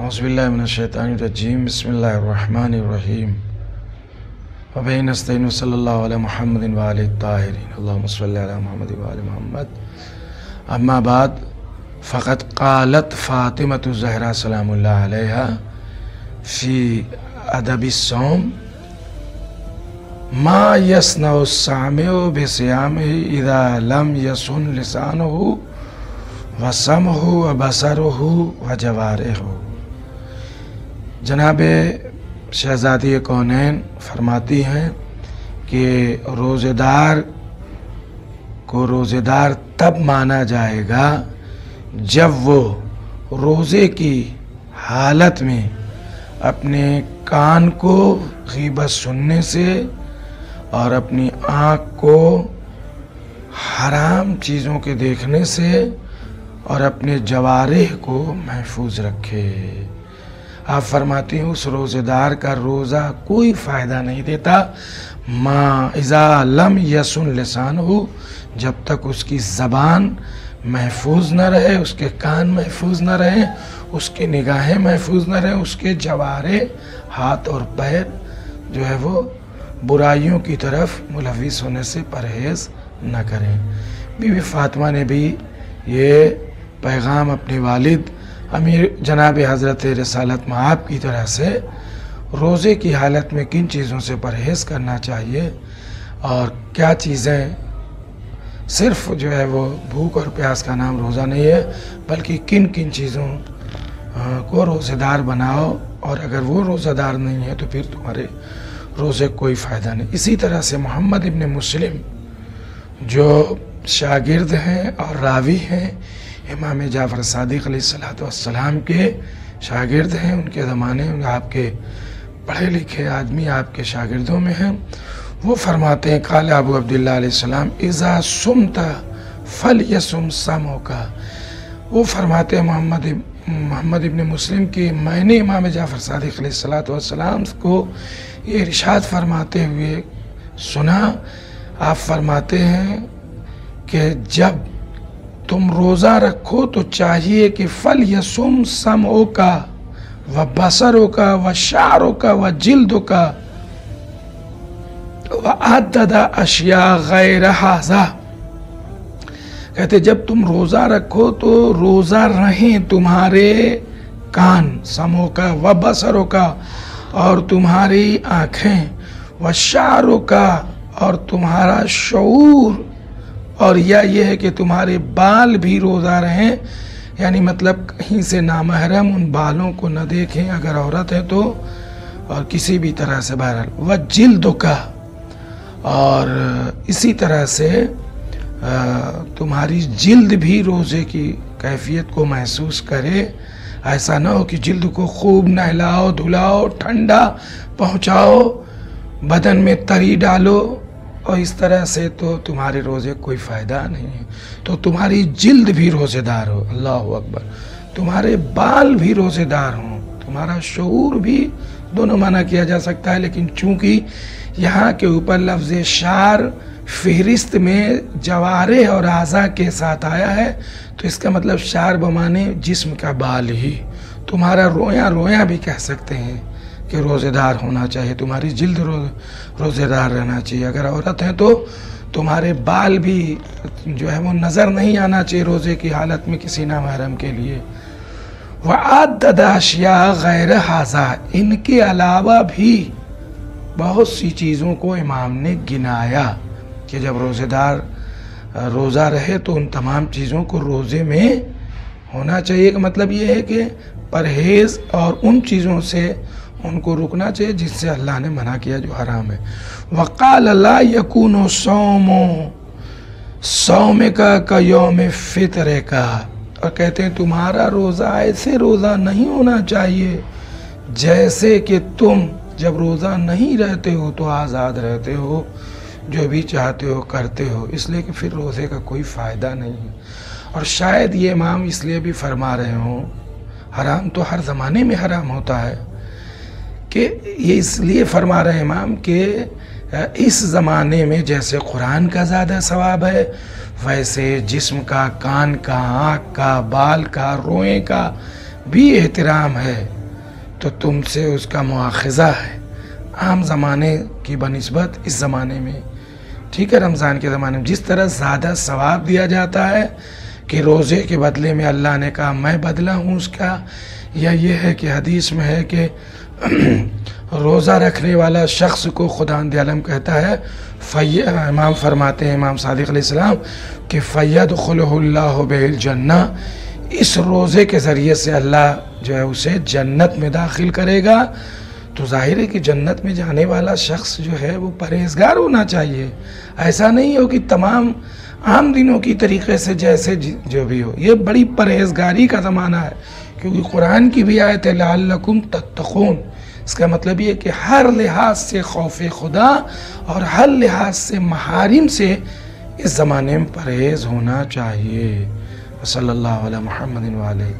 औज़ुबिल्लाहि मिनश्शैतानिर्रजीम बिस्मिल्लाहिर्रहमानिर्रहीम व बिही नस्तईन सल्लल्लाहु अला मुहम्मदिन व आलिहि ताहिरीन अल्लाहुम्मा सल्लि अला मुहम्मदिन व आलि मुहम्मद। अम्मा बाद फ़क़द क़ालत फ़ातिमतु ज़हरा सलामुल्लाह अलैहा फ़ी अदबिस सौम मा यस्नउ सामिउ बिसियामिही इज़ा लम यസുन लिसानुहु व समहु व बसरुहु व जवारिहु। जनाब शहज़ादी कौनैन फरमाती हैं कि रोज़ेदार को रोज़ेदार तब माना जाएगा जब वो रोज़े की हालत में अपने कान को ग़ीबत सुनने से और अपनी आँख को हराम चीज़ों के देखने से और अपने जवारिह को महफूज रखे। आप फरमाती हैं उस रोज़ेदार का रोज़ा कोई फ़ायदा नहीं देता माँ इज़ा लम यസുन लिसानुहु, जब तक उसकी ज़बान महफूज न रहे, उसके कान महफूज न रहे, उसकी निगाहें महफूज न रहे, उसके जवारे हाथ और पैर जो है वो बुराइयों की तरफ मुलविस होने से परहेज़ न करें। बीबी फ़ातिमा ने भी ये पैगाम अपने वालिद अमीर जनाब हज़रत रिसालत मआब की तरह से रोज़े की हालत में किन चीज़ों से परहेज़ करना चाहिए और क्या चीज़ें, सिर्फ़ जो है वो भूख और प्यास का नाम रोज़ा नहीं है, बल्कि किन किन चीज़ों को रोज़ेदार बनाओ और अगर वो रोज़ेदार नहीं है तो फिर तुम्हारे रोज़े कोई फ़ायदा नहीं। इसी तरह से मोहम्मद इब्न मुस्लिम जो शागिर्द हैं और रावी हैं इमाम जाफ़र सादिक़ अलैहिस्सलाम के शागिर्द हैं, उनके ज़माने में आपके पढ़े लिखे आदमी आपके शागिर्दों में हैं। वो फरमाते हैं क़ाल अबू अब्दुल्लाह अलैहिस्सलाम इज़ा सुमता फल यसुम समोका। वो फरमाते हैं मोहम्मद इब्न मुस्लिम की मैंने इमाम जाफ़र सादिक़ अलैहिस्सलाम को ये इरशाद फरमाते हुए सुना। आप फरमाते हैं कि जब तुम रोज़ा रखो तो चाहिए कि फल यसुम समओ का व बसरों का व शारों का व जिल्दों का व अद्ददा अशिया गैर हाज़ा। कहते जब तुम रोज़ा रखो तो रोज़ा रहें तुम्हारे कान समओ का व बसरों का और तुम्हारी आँखें व शारों का और तुम्हारा शऊर, और या ये है कि तुम्हारे बाल भी रोज़ा रहें, यानी मतलब कहीं से नामहरम उन बालों को न देखें अगर औरत है तो, और किसी भी तरह से बहरहाल वह जिल्द का, और इसी तरह से तुम्हारी जिल्द भी रोज़े की कैफियत को महसूस करे। ऐसा ना हो कि जिल्द को खूब नहलाओ धुलाओ ठंडा पहुँचाओ बदन में तरी डालो और इस तरह से तो तुम्हारे रोज़े कोई फ़ायदा नहीं है। तो तुम्हारी जिल्द भी रोज़ेदार हो, अल्लाहु अकबर, तुम्हारे बाल भी रोज़ेदार हों, तुम्हारा शऊर भी, दोनों माना किया जा सकता है, लेकिन चूँकि यहाँ के ऊपर लफ्ज़ शार फ़हरिस्त में जवारे और आज़ा के साथ आया है तो इसका मतलब शार बमाने जिस्म का बाल ही, तुम्हारा रोया भी कह सकते हैं कि रोज़ेदार होना चाहिए, तुम्हारी जिल्द रोज़ेदार रहना चाहिए। अगर औरत है तो तुम्हारे बाल भी जो है वो नज़र नहीं आना चाहिए रोज़े की हालत में किसी नामहरम के लिए। वअद्ददा अशिया गैर हाज़ा, इनके अलावा भी बहुत सी चीज़ों को इमाम ने गिनाया कि जब रोज़ेदार रोज़ा रहे तो उन तमाम चीज़ों को रोज़े में होना चाहिए। का मतलब ये है कि परहेज़ और उन चीज़ों से उनको रुकना चाहिए जिससे अल्लाह ने मना किया जो हराम है। वक़ाल ला यकूनु सौम का यौम फित्र का, और कहते हैं तुम्हारा रोज़ा ऐसे रोज़ा नहीं होना चाहिए जैसे कि तुम जब रोज़ा नहीं रहते हो तो आज़ाद रहते हो, जो भी चाहते हो करते हो, इसलिए कि फिर रोज़े का कोई फ़ायदा नहीं है। और शायद ये इमाम इसलिए भी फरमा रहे हों, हराम तो हर ज़माने में हराम होता है, कि ये इसलिए फरमा रहे हैं इमाम कि इस ज़माने में जैसे कुरान का ज़्यादा सवाब है वैसे जिस्म का, कान का, आँख का, बाल का, रोए का भी एहतराम है तो तुमसे उसका मुआखज़ा है आम ज़माने की बनिस्बत इस ज़माने में। ठीक है, रमज़ान के ज़माने में जिस तरह ज़्यादा सवाब दिया जाता है कि रोज़े के बदले में अल्लाह ने कहा मैं बदला हूँ उसका, या ये है कि हदीस में है कि रोज़ा रखने वाला शख्स को खुदावंद आलम कहता है इमाम फरमाते हैं इमाम सादिक़ अलैहिस्सलाम कि फ़यदख़ुलुहुल्लाहु बिल जन्ना, इस रोज़े के ज़रिए से अल्लाह जो है उसे जन्नत में दाखिल करेगा। तो जाहिर है कि जन्नत में जाने वाला शख्स जो है वो परहेज़गार होना चाहिए। ऐसा नहीं हो कि तमाम आम दिनों की तरीक़े से जैसे जो भी हो, ये बड़ी परहेज़गारी का ज़माना है, क्योंकि कुरान की भी आयत है लअल्लकुम तत्तक़ून। इसका मतलब ये कि हर लिहाज से खौफ खुदा और हर लिहाज से महारिम से इस ज़माने में परहेज़ होना चाहिए। सल्लल्लाहु अलैहि मुहम्मदिन व अलैहि।